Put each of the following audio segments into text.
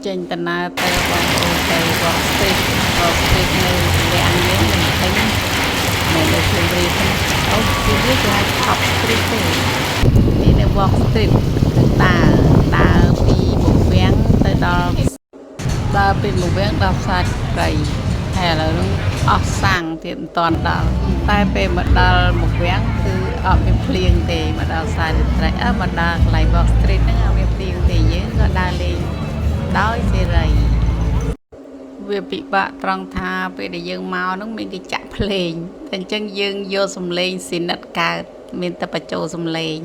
ចេញតាណាទៅបងប្អូនទៅវ៉កស្ទ្រីតនៅលាក់នេះមិនឃើញនៅលើជម្រាបនេះអូជម្រាបគេហៅថប់ស្ទ្រីតទេនេះនៅវ៉កស្ទ្រីតដើរពីមុខវាំងទៅដល់ពីមុខវាំងដល់ផ្សារព្រៃហើយឥឡូវនោះអស់សាំងទៀតមិនតាន់ដល់តែពេលមកដល់មុខវាំងគឺអត់មានភ្លៀងទេមកដល់ផ្សារព្រៃមកដល់កន្លែងវ៉កស្ទ្រីតហ្នឹងអត់មានភ្លៀងទេយើងក៏ដើរលេងដោយសេរីវាពិបាកត្រង់ថាពេលដែលយើងមកហ្នឹងមានគេចាក់ភ្លេងតែអញ្ចឹងយើងយកសំឡេងស៊ីនិតកើតមានតែបញ្ចូលសំឡេង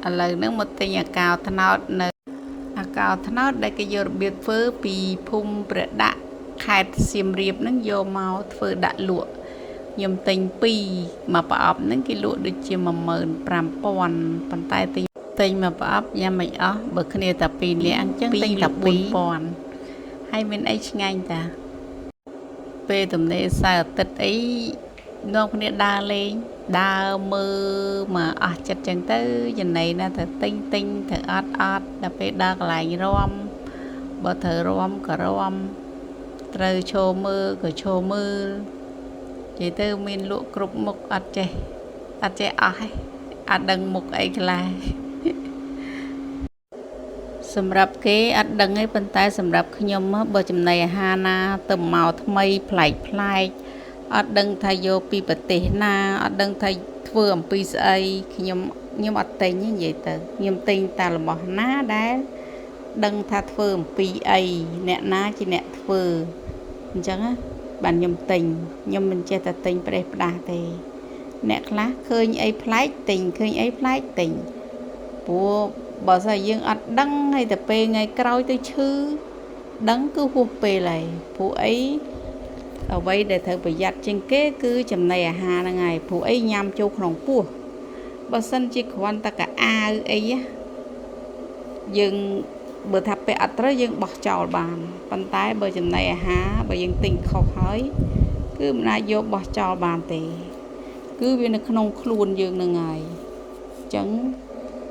ឥឡូវហ្នឹងមកទិញអាកោត្នោតនៅអាកោត្នោតដែលគេយករបៀបធ្វើពីភូមិព្រះដាក់ខេត្តសៀមរាបហ្នឹងយកមកធ្វើដាក់លក់ខ្ញុំទិញ2មកប្រអប់ហ្នឹងគេលក់ដូចជា15000ប៉ុន្តែទិញមកប្រអប់យ៉ាងមិនអស់បើគ្នាតែ2នាក់អញ្ចឹងទិញតែ4000ហើយមានអីឆ្ងាញ់តាពេលទំនេរសៅរ៍អាទិត្យអីនាំគ្នាដើរលេងដើរមើលមកអស់ចិត្តចឹងទៅចំណៃណាទៅទិញទៅអត់ដល់ពេលដល់កន្លែងរំបើត្រូវរំក៏រំត្រូវឈរមើលក៏ឈរមើលនិយាយទៅមានលក់គ្រប់មុខអត់ចេះអស់ទេអត់ដឹងមុខអីខ្លះសម្រាប់គេអត់ដឹងទេប៉ុន្តែសម្រាប់ខ្ញុំបើចំណីអាហារណាទៅមកថ្មីប្លែកអត់ដឹងថាយកពីប្រទេសណាអត់ដឹងថាធ្វើអំពីស្អីខ្ញុំអត់ទិញទេនិយាយទៅខ្ញុំទិញតែរបស់ណាដែលដឹងថាធ្វើអំពីអីអ្នកណាជាអ្នកធ្វើអញ្ចឹងណាបានខ្ញុំទិញខ្ញុំមិនចេះតែទិញផ្ដេសផ្ដាស់ទេអ្នកខ្លះឃើញអីប្លែកទិញឃើញអីប្លែកទិញព្រោះបើស្អីយើងអត់ដឹងហើយតែពេលថ្ងៃក្រោយទៅឈឺដឹងគឺហួសពេលហើយព្រោះអីអ្វីដែលត្រូវប្រយ័ត្នជាងគេគឺចំណីអាហារហ្នឹងហើយព្រោះអីញ៉ាំចូលក្នុងពោះបើសិនជាគ្រាន់តែកៅអាវអីយើងបើថាពេលអត់ត្រូវយើងបោះចោលបានប៉ុន្តែបើចំណីអាហារបើយើងទិញខុសហើយគឺមិនអាចយកបោះចោលបានទេគឺវានៅក្នុងខ្លួនយើងនឹងហើយអញ្ចឹង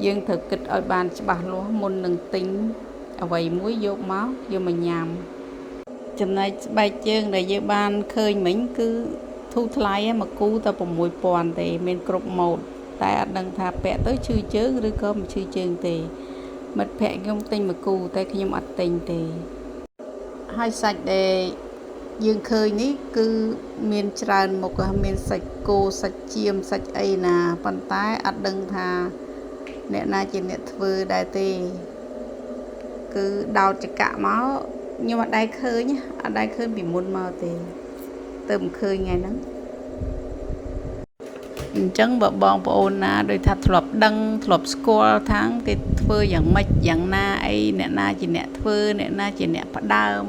យើងត្រូវគិតឲ្យបានច្បាស់លាស់មុននឹងទិញអ្វីមួយយកមកញ៉ាំចំណែកស្បែកជើងដែលយើងបានឃើញមិញគឺធូរថ្លៃមកគូតែ6000ទេមានគ្រប់ម៉ូដតែអត់ដឹងថាពាក់ទៅឈឺជើងឬក៏មិនឈឺជើងទេមិត្តភ័ក្ដិខ្ញុំទិញមកគូតែខ្ញុំអត់ទិញទេហើយសាច់ដែលយើងឃើញនេះគឺមានច្រើនមុខមានសាច់គោសាច់ចៀមសាច់អីណាប៉ុន្តែអត់ដឹងថាអ្នកណាជាអ្នកធ្វើដែរទេគឺដោតចកមកខ្ញុំអត់ដែលឃើញពីមុនមកទេទៅមិនឃើញថ្ងៃហ្នឹងអញ្ចឹងបើបងប្អូនណាដោយថាធ្លាប់ដឹងធ្លាប់ស្គាល់ថាគេធ្វើយ៉ាងម៉េចយ៉ាងណាអីអ្នកណាជាអ្នកធ្វើអ្នកណាជាអ្នកផ្ដើម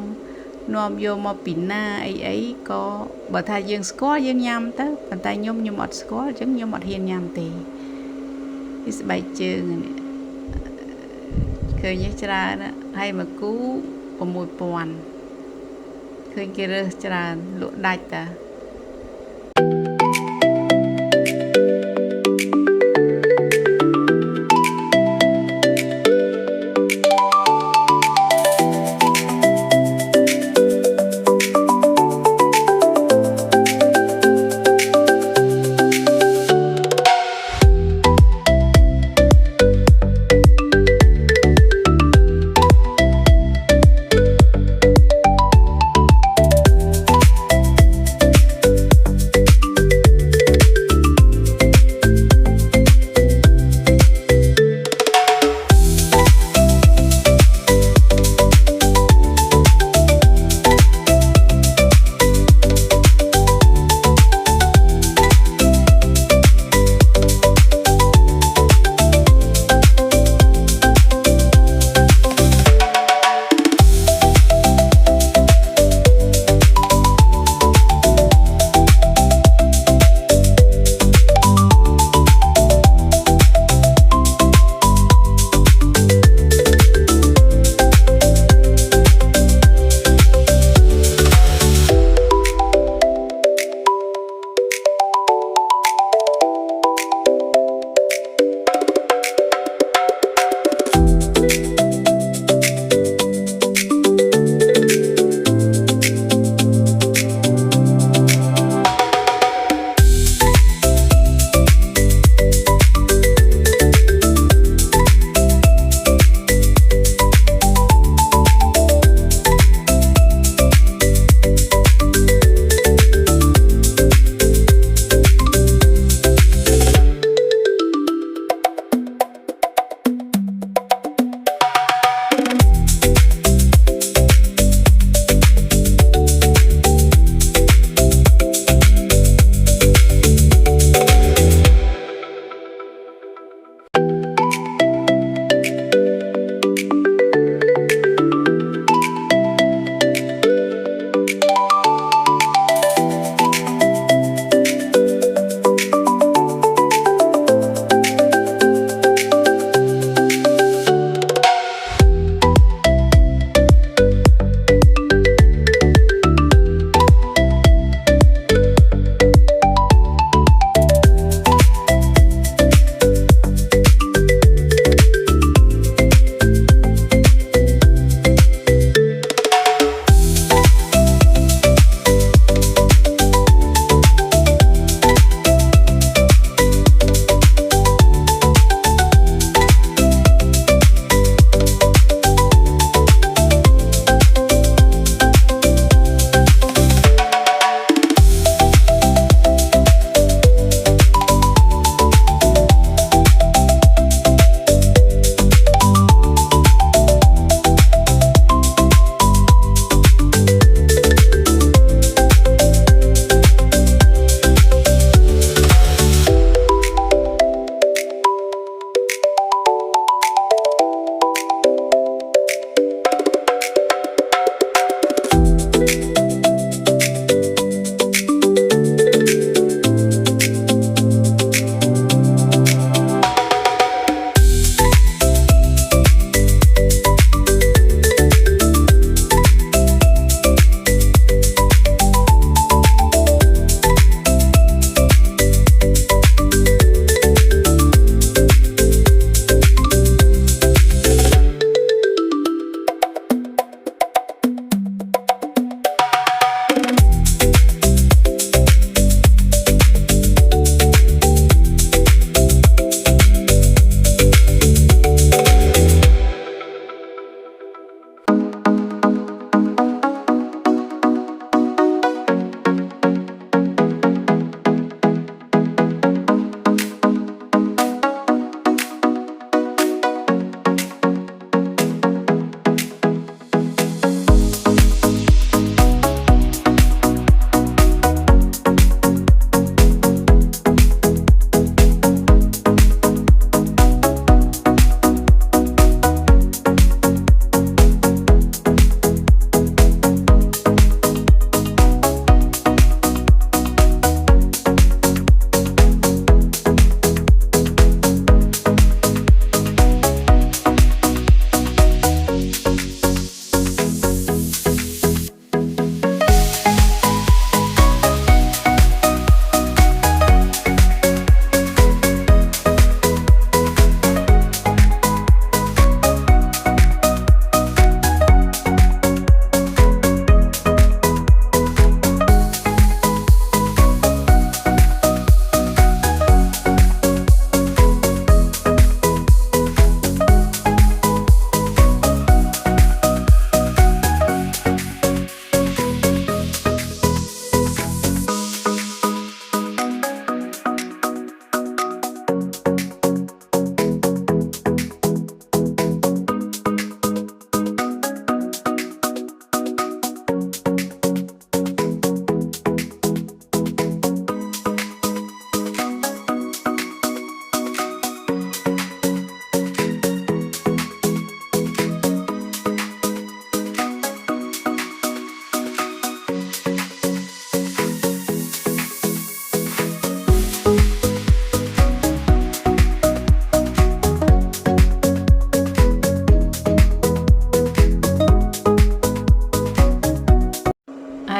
នាំយកមកពីណាអីក៏បើថាយើងស្គាល់យើងញ៉ាំទៅប៉ុន្តែខ្ញុំអត់ស្គាល់អញ្ចឹងខ្ញុំអត់ហ៊ានញ៉ាំទេពីស្បែកជើងនេះឃើញច្រើនហើយមកគូ6000ឃើញគេរើសច្រើនលក់ដាច់តា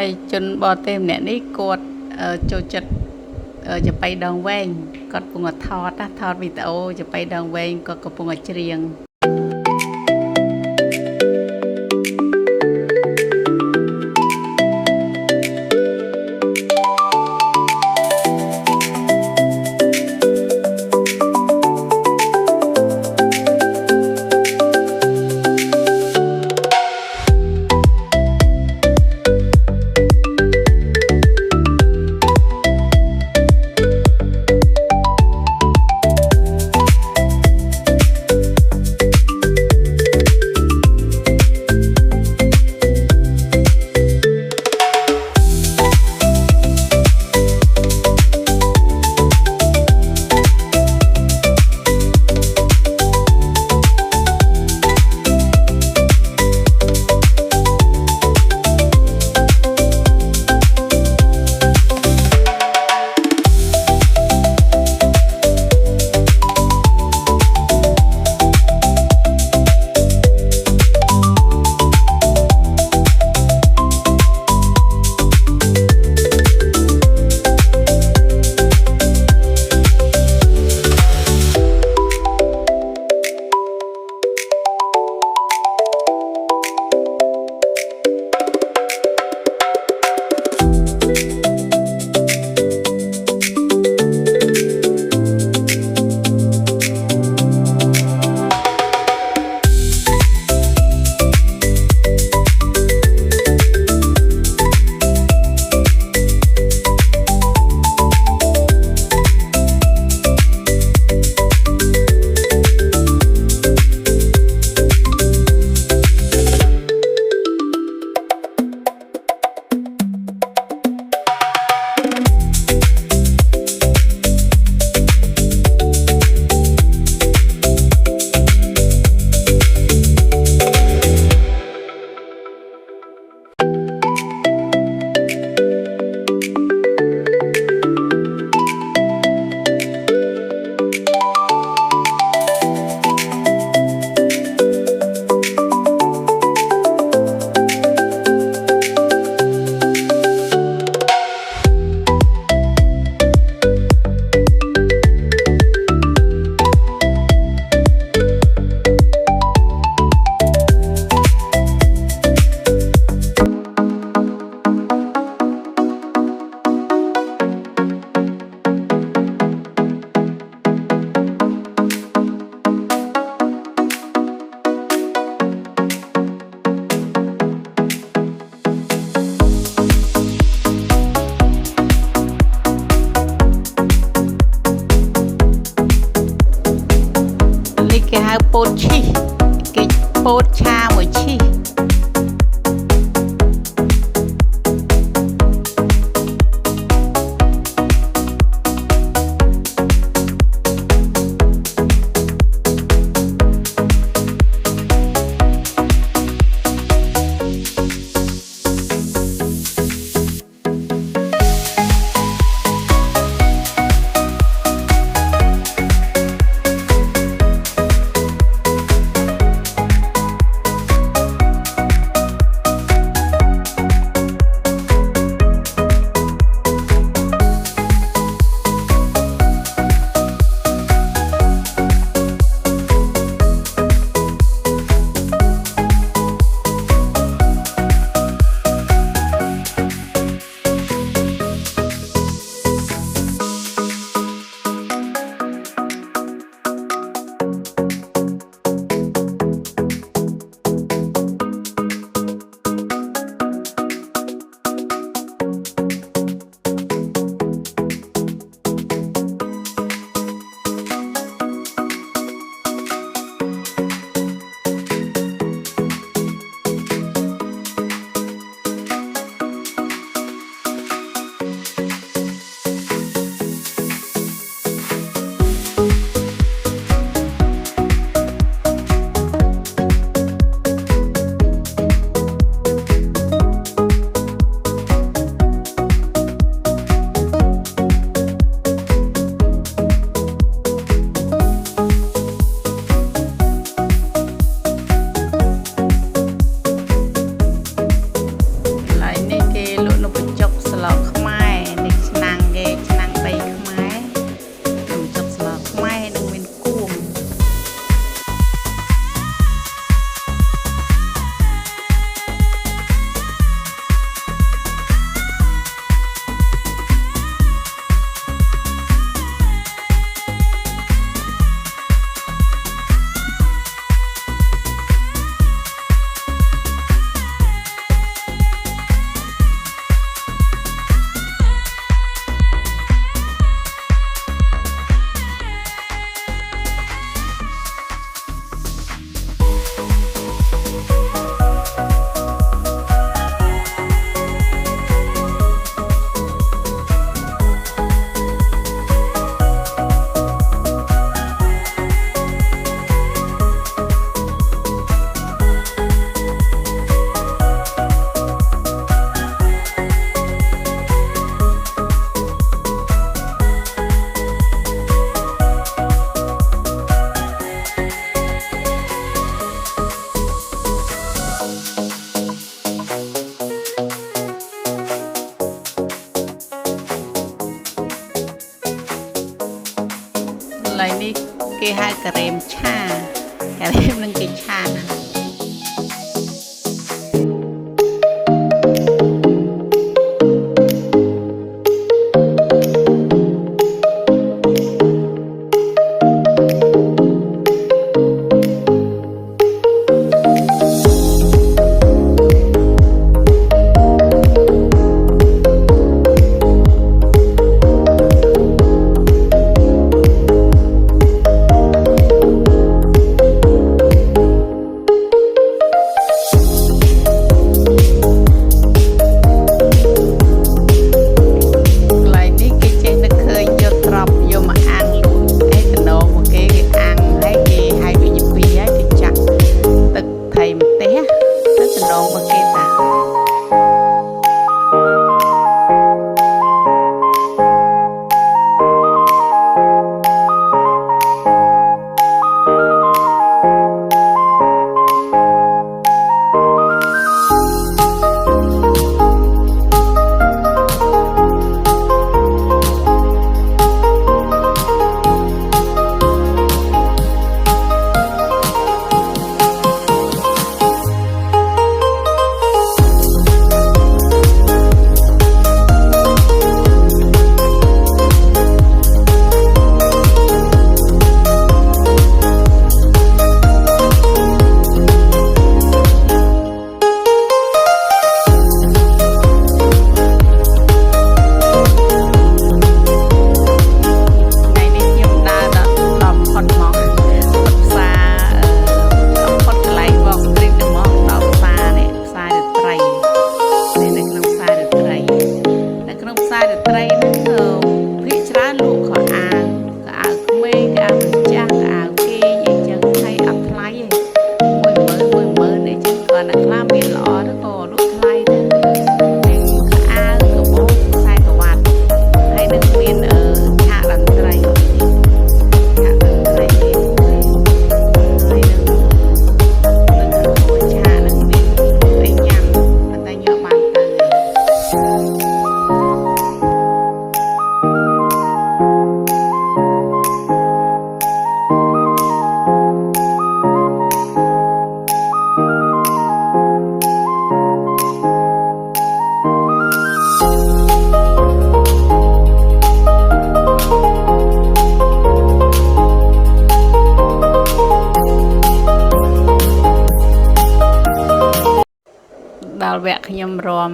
ហើយជនបរទេសម្នាក់នេះគាត់ចូលចិត្តจะไปដងវែងគាត់កំពុងថតវីដេអូจะไปដងវែងគាត់កំពុងច្រៀងគេហៅពោតឈីសគេពោតឆាមួយឈីស ហៅការ៉េមឆាការ៉េមនឹងគេឆាដល់វគ្គខ្ញុំរាំ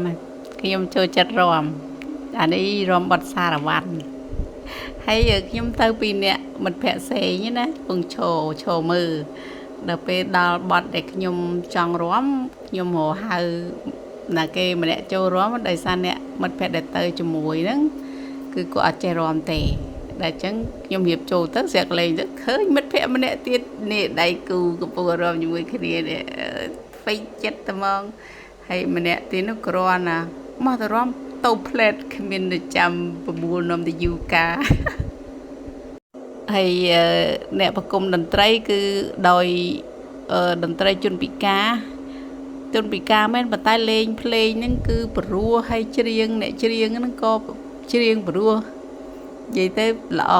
ខ្ញុំចូលចិត្តរាំអានេះរាំបទសារវ័នហើយខ្ញុំទៅពីអ្នកមិត្តភ័ក្តិផ្សេងណាពងឈរមើលដល់ពេលដល់បទដែលខ្ញុំចង់រាំខ្ញុំរហៅណាគេម្នាក់ចូលរាំដោយសារអ្នកមិត្តភ័ក្តិដែលទៅជាមួយហ្នឹងគឺគាត់អត់ចេះរាំទេតែអញ្ចឹងខ្ញុំរៀបចូលទៅស្រាក់លេងទៅឃើញមិត្តភ័ក្តិម្នាក់ទៀតនេះដៃគូកំពុងរាំជាមួយគ្នានេះពេញចិត្តត្មងហើយម្នាក់ទៀតនោះគ្រាន់ណាមកទៅរាំទៅផ្លែតគ្មានទៅចាំប្រមូលនំទៅយូកាហើយអ្នកប្រគំតន្ត្រីគឺដោយតន្ត្រីជនពិការមែនប៉ុន្តែលេងភ្លេងហ្នឹងគឺព្រោះហើយច្រៀងអ្នកច្រៀងហ្នឹងក៏ច្រៀងព្រោះនិយាយទៅល្អ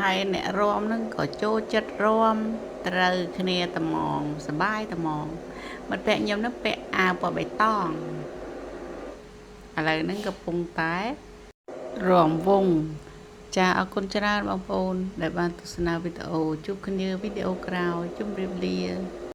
ហើយអ្នករាំហ្នឹងក៏ចូលចិត្តរាំត្រូវគ្នាត្មងសប្បាយត្មងមិត្តភក្តិខ្ញុំហ្នឹងពាក់អាវពណ៌បៃតងឥឡូវហ្នឹងកំពុងតែរាំវង់ចាអរគុណច្រើនបងប្អូនដែលបានទស្សនាវីដេអូជួបគ្នាវីដេអូក្រោយជម្រាបលា